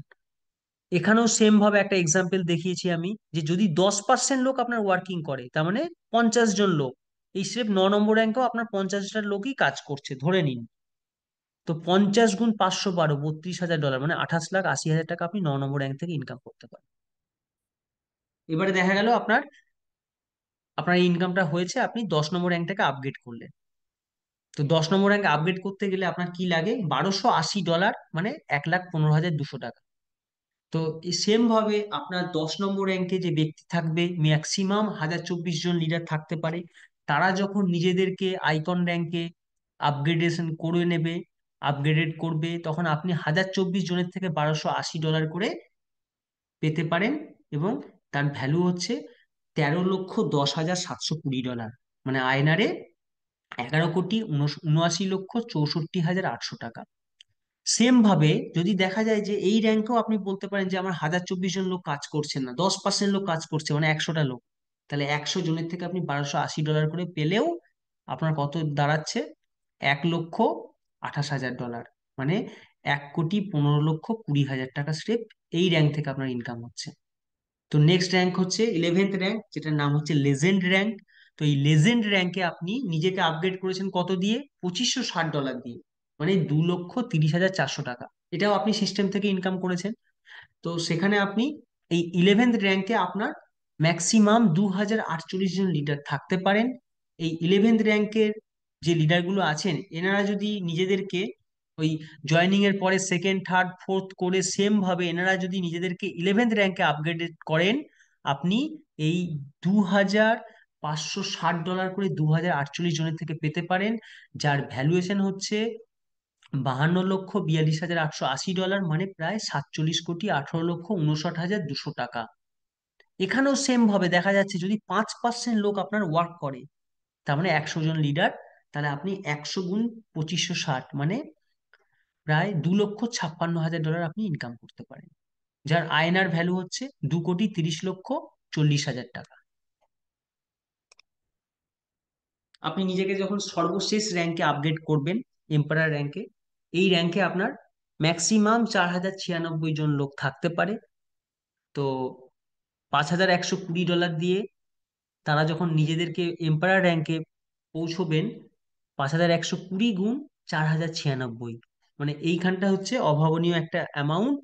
এখানেও সেম ভাবে একটা এক্সাম্পল দেখিয়েছি আমি, যে যদি 10% লোক আপনার ওয়ার্কিং করে, তার মানে 50 জন লোক, এই স্রেফ 9 নম্বর র্যাঙ্কেও আপনার 50টা লোকই কাজ করছে ধরে নিন। তো 50 × 512 $32,000, মানে 28,80,000 টাকা আপনি 9 নম্বর র্যাঙ্ক থেকে ইনকাম করতে পারেন। এবারে দেখা গেল আপনার আপনার এই ইনকামটা হয়েছে, আপনি 10 নম্বর র্যাঙ্কটাকে আপগ্রেড করলেন। তো 10 নম্বর র্যাঙ্ক আপগ্রেড করতে গেলে আপনার কি লাগে, $1,280, মানে 1,15,200 টাকা। তো সেম ভাবে আপনার 10 নম্বর র্যাঙ্কে যে ব্যক্তি থাকবে, ম্যাক্সিমাম 1,024 জন লিডার থাকতে পারে, তারা যখন নিজেদেরকে আইকন র্যাঙ্কে আপগ্রেডেশন করে নেবে, আপগ্রেডেড করবে, তখন আপনি 1,024 জনের থেকে $1,280 করে পেতে পারেন। এবং তার ভ্যালু হচ্ছে 13,10,720 ডলার, মানে আয়নারে 11,79,64,800 টাকা। সেম ভাবে যদি দেখা যায় যে এই র্যাঙ্কেও আপনি বলতে পারেন যে আমার 1,024 জন লোক কাজ করছেন না, 10% লোক কাজ করছে, মানে 100টা লোক, তাহলে 100 জনের থেকে আপনি $1,280 করে পেলেও আপনার কত দাঁড়াচ্ছে, 1,28,000 ডলার, মানে 1,15,20,000 টাকা স্রেফ এই র্যাঙ্ক থেকে আপনার ইনকাম হচ্ছে। তো নেক্সট র্যাঙ্ক হচ্ছে 11th র্যাঙ্ক, যেটার নাম হচ্ছে লেজেন্ড র্যাঙ্ক। তো এই লেজেন্ড র্যাঙ্কে আপনি নিজেকে আপগ্রেড করেছেন কত দিয়ে, $2,560 দিয়ে, মানে 2,30,400 টাকা। এটাও আপনি সিস্টেম থেকে ইনকাম করেছেন। তো সেখানে আপনি এই 11th র্যাঙ্কে আপনার ম্যাক্সিমাম 2,048 জন লিডার থাকতে পারেন। এই 11th র্যাঙ্কের যে লিডারগুলো আছেন, এনারা যদি নিজেদেরকে ওই জয়নিং এর পরে সেকেন্ড থার্ড ফোর্থ করে সেম ভাবে এনারা যদি নিজেদেরকে 11th র্যাঙ্কে আপগ্রেড করেন, আপনি এই $2,560 করে 2,048 জনের থেকে পেতে পারেন, যার ভ্যালুয়েশন হচ্ছে $52,42,880, মানে প্রায় 47,18,59,200 টাকা। এখানেও সেম ভাবে দেখা যাচ্ছে, যদি 5% লোক আপনার ওয়ার্ক করে, তার মানে 100 জন লিডার, তাহলে আপনি 100 গুণ 2560, মানে প্রায় $2,56,000 আপনি ইনকাম করতে পারেন, যার আয়নার ভ্যালু হচ্ছে 2,30,40,000 টাকা। আপনি নিজেকে যখন সর্বশেষ র্যাঙ্কে আপগ্রেড করবেন, এম্পারার র্যাঙ্কে, এই র্যাঙ্কে আপনার ম্যাক্সিমাম 4,096 জন লোক থাকতে পারে। তো $5,120 দিয়ে তারা যখন নিজেদেরকে এম্পারার র্যাঙ্কে পৌঁছবেন, 5,120 গুণ 4,096, মানে এইখানটা হচ্ছে অভাবনীয় একটা অ্যামাউন্ট।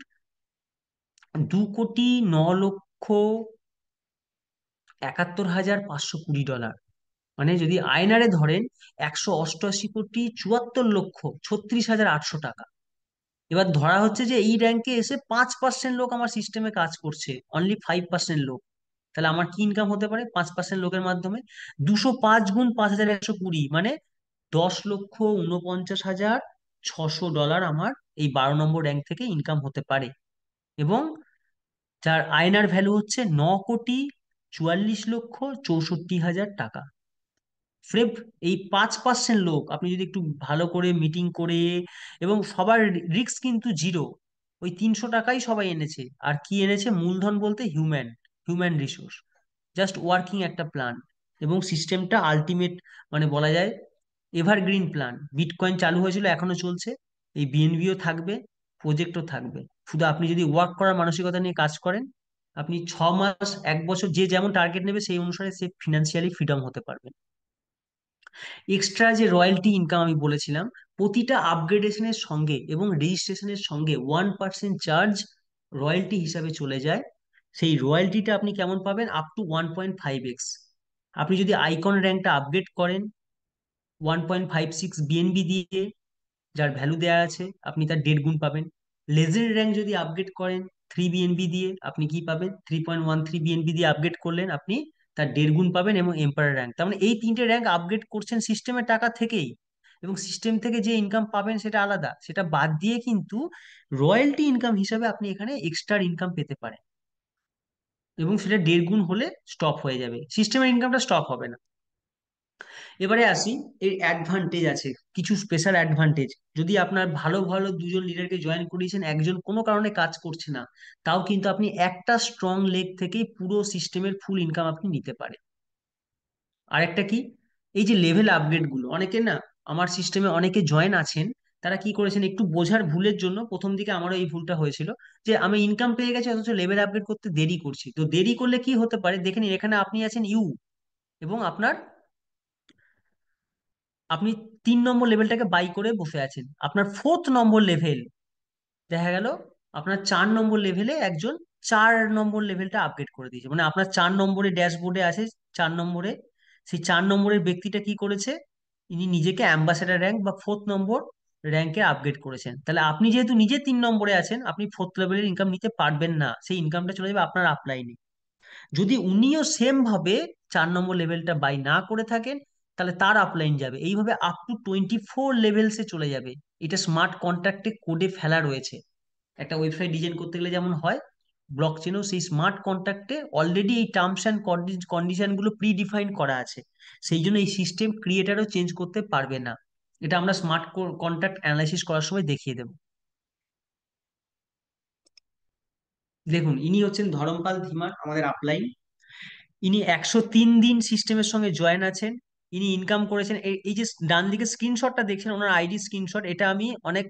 2,09,71,520 ডলার, মানে যদি আয়নারে ধরেন 188,74,36,800 টাকা। এবার ধরা হচ্ছে যে এই র্যাঙ্কে এসে 5% লোক আমার সিস্টেমে কাজ করছে, অনলি 5% লোক, তাহলে আমার কি ইনকাম হতে পারে 5% লোকের মাধ্যমে? 205 গুণ 5,120, মানে 10,49,600 ডলার আমার এই 12 নম্বর র্যাঙ্ক থেকে ইনকাম হতে পারে। এবং যার আয়নার ভ্যালু হচ্ছে 9,44,64,000 টাকা। ফ্রেব, এই 5% লোক আপনি যদি একটু ভালো করে মিটিং করে, এবং সবার রিস্ক কিন্তু জিরো, ওই 300 টাকাই সবাই এনেছে। আর কি এনেছে? মূলধন বলতে human, human resource, just working একটা প্ল্যান। এবং সিস্টেমটা আলটিমেট, মানে বলা যায় এভারগ্রিন প্ল্যান। বিটকয়েন চালু হয়েছিল, এখনো চলছে, এই বিএনবিও থাকবে, প্রজেক্টও থাকবে। শুধু আপনি যদি ওয়ার্ক করার মানসিকতা নিয়ে কাজ করেন, আপনি 6 মাস, 1 বছর, যে যেমন টার্গেট নেবে সেই অনুসারে সে ফিনান্সিয়ালি ফ্রিডম হতে পারবে। এক্সট্রা যে রয়্যালটি ইনকাম আমি বলেছিলাম, প্রতিটা আপগ্রেডেশনের সঙ্গে এবং রেজিস্ট্রেশনের সঙ্গে 1% চার্জ রয়্যালটি হিসাবে চলে যায়। সেই রয়্যালটিটা আপনি কেমন পাবেন? Up to 1.5x। আপনি যদি আইকন র্যাঙ্কটা আপগ্রেড করেন 1.56 বিএনবি দিয়ে, যার ভ্যালু দেওয়া আছে, আপনি তার 1.5 গুণ পাবেন। লেজেন্ড র্যাঙ্ক যদি আপগ্রেড করেন 3 বিএনবি দিয়ে, আপনি কি পাবেন? 3.13 বিএনবি দিয়ে আপগ্রেড করলেন, আপনি তার 1.5 গুণ পাবেন। এবং এম্পায়ার র্যাঙ্ক, তার মানে এই তিনটে র্যাঙ্ক আপগ্রেড করছেন সিস্টেমের টাকা থেকেই, এবং সিস্টেম থেকে যে ইনকাম পাবেন সেটা আলাদা, সেটা বাদ দিয়ে কিন্তু রয়্যালটি ইনকাম হিসাবে আপনি এখানে এক্সট্রা ইনকাম পেতে পারেন। এবং সেটা 1.5 গুণ হলে স্টপ হয়ে যাবে, সিস্টেমের ইনকামটা স্টপ হবে না। এবারে আসি, এর অ্যাডভান্টেজ আছে, কিছু স্পেশাল অ্যাডভান্টেজ। যদি আপনার ভালো ভালো দুজন লিডারকে জয়েন করিয়েছেন, একজন কোনো কারণে কাজ করছে না, তাও কিন্তু আপনি একটা স্ট্রং লেগ থেকেই পুরো সিস্টেমের ফুল ইনকাম আপনি নিতে পারেন। আরেকটা কি, এই যে লেভেল আপগ্রেড গুলো, অনেকে না, আমার সিস্টেমে অনেকে জয়েন আছেন, তারা কি করেছেন, একটু বোঝার ভুলের জন্য, প্রথম দিকে আমারও এই ভুলটা হয়েছিল, যে আমি ইনকাম পেয়ে গেছি অথচ লেভেল আপগ্রেড করতে দেরি করছি। তো দেরি করলে কি হতে পারে দেখে নিন, এখানে আপনি আছেন ইউ, এবং আপনার, আপনি 3 নম্বর লেভেলটাকে বাই করে বসে আছেন, আপনার 4th নম্বর লেভেল, দেখা গেল আপনার 4 নম্বর লেভেলে একজন 4 নম্বর লেভেলটা আপগ্রেড করে দিয়েছে, মানে আপনার 4 নম্বরে ড্যাশবোর্ডে আছে 4 নম্বরে, সেই 4 নম্বরের ব্যক্তিটা কি করেছে, ইনি নিজেকে অ্যাম্বাসেডার র্যাঙ্ক বা 4th নম্বর র্যাঙ্কে আপগ্রেড করেছেন। তাহলে আপনি যেহেতু নিজে 3 নম্বরে আছেন, আপনি 4th লেভেলের ইনকাম নিতে পারবেন না, সেই ইনকামটা চলে যাবে আপনার আপলাইনে। যদি উনিও সেম ভাবে 4 নম্বর লেভেলটা বাই না করে থাকেন, তাহলে তার আপলাইন যাবে, এইভাবে আপ টু 24 লেভেলসে চলে যাবে। এটা স্মার্ট কন্ট্রাক্টে কোডে ফেলা রয়েছে। একটা ওয়েবসাইট ডিজাইন করতে গেলে যেমন হয়, ব্লক চেনেও সেই স্মার্ট কন্ট্রাক্টে অলরেডি এই টার্মস অ্যান্ড কন্ডিশন গুলো প্রি ডিফাইন করা আছে। সেই জন্য এই সিস্টেম ক্রিয়েটারও চেঞ্জ করতে পারবে না। এটা আমরা স্মার্ট কন্ট্রাক্ট অ্যানালাইসিস করার সময় দেখিয়ে দেবো। দেখুন, ইনি হচ্ছেন ধরমপাল ধীমান, আমাদের আপলাইন। ইনি 103 দিন সিস্টেমের সঙ্গে জয়েন আছেন। ইনি ইনকাম করেছেন, এই যে ডান দিকে স্ক্রিনশটটা দেখছেন, ওনার আইডি স্ক্রিনশট, এটা আমি অনেক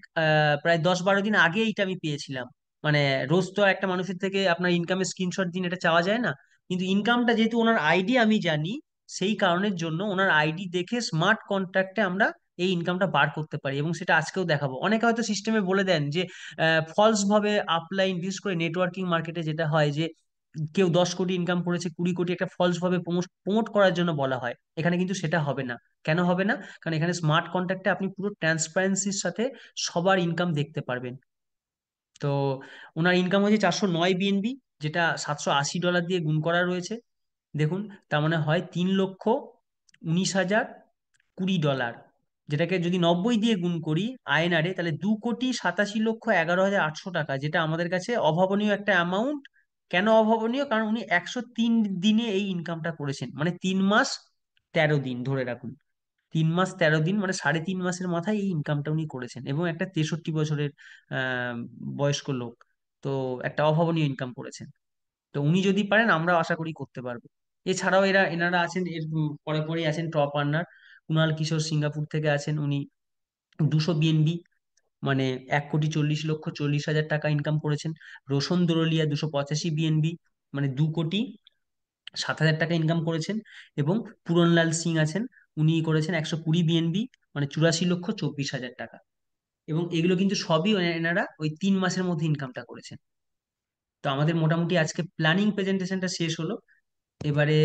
প্রায় 10-12 দিন আগে এইটা আমি পেয়েছিলাম। মানে রোজ তো একটা মানুষের থেকে আপনার ইনকামের স্ক্রিনশট দিন, এটা চাওয়া যায় না। কিন্তু ইনকামটা যেহেতু ওনার আইডি আমি জানি, সেই কারণের জন্য ওনার আইডি দেখে স্মার্ট কন্ট্রাক্টে আমরা এই ইনকামটা বার করতে পারি, এবং সেটা আজকেও দেখাবো। অনেকে হয়তো সিস্টেমে বলে দেন যে ফলস ভাবে আপলাইন, বিশেষ করে নেটওয়ার্কিং মার্কেটে যেটা হয় যে কেউ 10 কোটি ইনকাম করেছে, 20 কোটি, একটা ফলস ভাবে প্রমোট করার জন্য বলা হয়। এখানে কিন্তু সেটা হবে না। কেন হবে না? কারণ এখানে স্মার্ট কন্ট্রাক্টে আপনি পুরো ট্রান্সপারেন্সির সাথে সবার ইনকাম দেখতে পারবেন। তো ওনার ইনকাম হচ্ছে 409 বিএনবি, যেটা $780 দিয়ে গুণ করা রয়েছে। দেখুন, তার মানে হয় 3,19,020 ডলার, যেটাকে যদি 90 দিয়ে গুণ করি আয়নারে, তাহলে 2,87,11,800 টাকা, যেটা আমাদের কাছে অভাবনীয় একটা অ্যামাউন্ট। কেন অভাবনীয়? কারণ উনি 103 দিনে এই ইনকামটা করেছেন, মানে 3 মাস 13 দিন ধরে রাখুন। 3 মাস 13 দিন মানে 3.5 মাসের মাথায় এই ইনকামটা উনি করেছেন, এবং একটা 63 বছরের আহ বয়স্ক লোক। তো একটা অভাবনীয় ইনকাম করেছেন। তো উনি যদি পারেন, আমরা আশা করি করতে পারবো। এছাড়াও এনারা আছেন, এর পরে পরেই আছেন টপ আর্নার। কুণাল কিশোর সিঙ্গাপুর থেকে আছেন, উনি 200 বিএনবি, মানে 1,40,40,000 টাকা ইনকাম করেছেন। রোশন দরলিয়া 285 বিএনবি, মানে 2,07,000 টাকা ইনকাম করেছেন। এবং পূরণলাল সিং আছেন, উনি করেছেন 120 বিএনবি, মানে 84,24,000 টাকা। এবং এগুলো কিন্তু সবই এনারা ওই 3 মাসের মধ্যে ইনকামটা করেছেন। তো আমাদের মোটামুটি আজকে প্ল্যানিং প্রেজেন্টেশনটা শেষ হলো। এবারে